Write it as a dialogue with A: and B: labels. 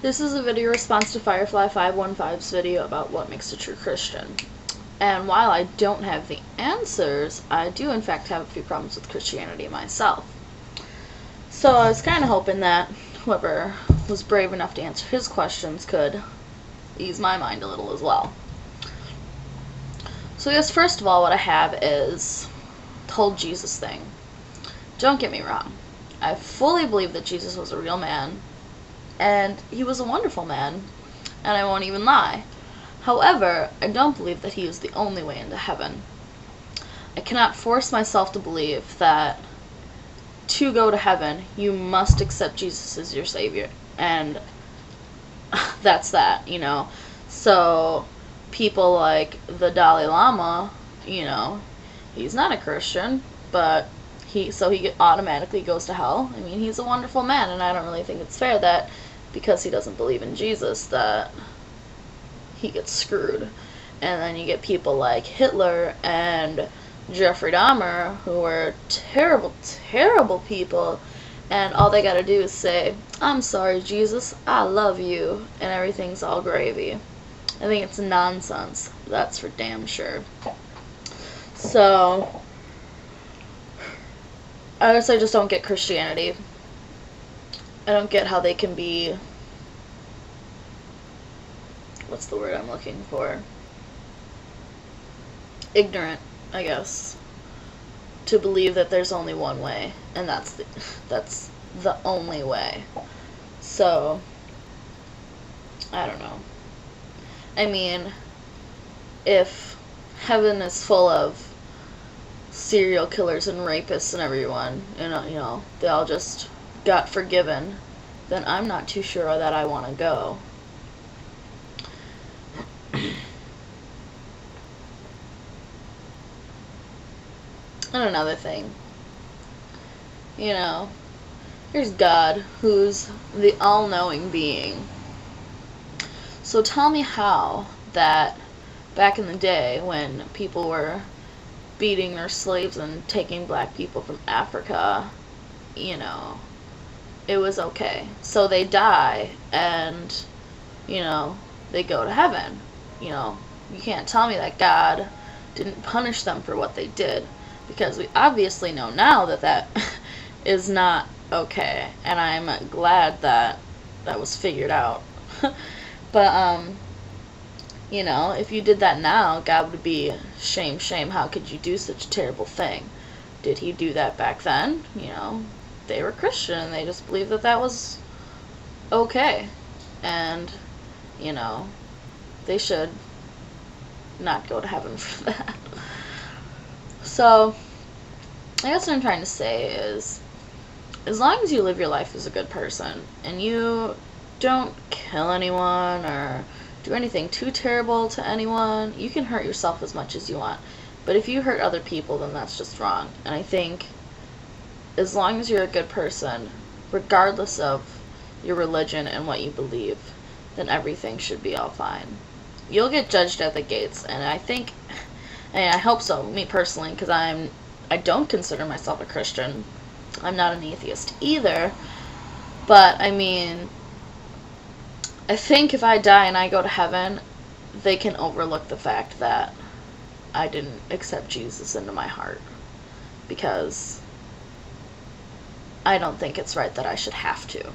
A: This is a video response to Firefly 515's video about what makes a true Christian. And while I don't have the answers, I do in fact have a few problems with Christianity myself. So I was kind of hoping that whoever was brave enough to answer his questions could ease my mind a little as well. So I guess first of all what I have is the whole Jesus thing. Don't get me wrong. I fully believe that Jesus was a real man, and he was a wonderful man, and I won't even lie. However, I don't believe that he is the only way into heaven. I cannot force myself to believe that to go to heaven, you must accept Jesus as your Savior, and that's that, you know. So, people like the Dalai Lama, you know, he's not a Christian, but he automatically goes to hell. I mean, he's a wonderful man, and I don't really think it's fair that because he doesn't believe in Jesus that he gets screwed. And then you get people like Hitler and Jeffrey Dahmer, who were terrible, terrible people, and all they gotta do is say, "I'm sorry, Jesus, I love you," and everything's all gravy. I think it's nonsense. That's for damn sure. So, I guess I just don't get Christianity. I don't get how they can be, what's the word I'm looking for? Ignorant, I guess, to believe that there's only one way, and that's the only way. So, I don't know. I mean, if heaven is full of serial killers and rapists and everyone, you know, they all just got forgiven, then I'm not too sure that I want to go. And another thing, you know, here's God, who's the all-knowing being. So tell me how that back in the day when people were beating their slaves and taking black people from Africa, you know, it was okay. So they die and, you know, they go to heaven. You know, you can't tell me that God didn't punish them for what they did, because we obviously know now that that is not okay, and I'm glad that that was figured out. But, you know, if you did that now, God would be, shame, shame, how could you do such a terrible thing? Did he do that back then? You know, they were Christian, and they just believed that that was okay. And, you know, they should not go to heaven for that. So, I guess what I'm trying to say is, as long as you live your life as a good person, and you don't kill anyone or do anything too terrible to anyone, you can hurt yourself as much as you want. But if you hurt other people, then that's just wrong. And I think as long as you're a good person, regardless of your religion and what you believe, then everything should be all fine. You'll get judged at the gates, and I think, and I hope so, me personally, because I don't consider myself a Christian. I'm not an atheist either. But, I mean, I think if I die and I go to heaven, they can overlook the fact that I didn't accept Jesus into my heart, because I don't think it's right that I should have to.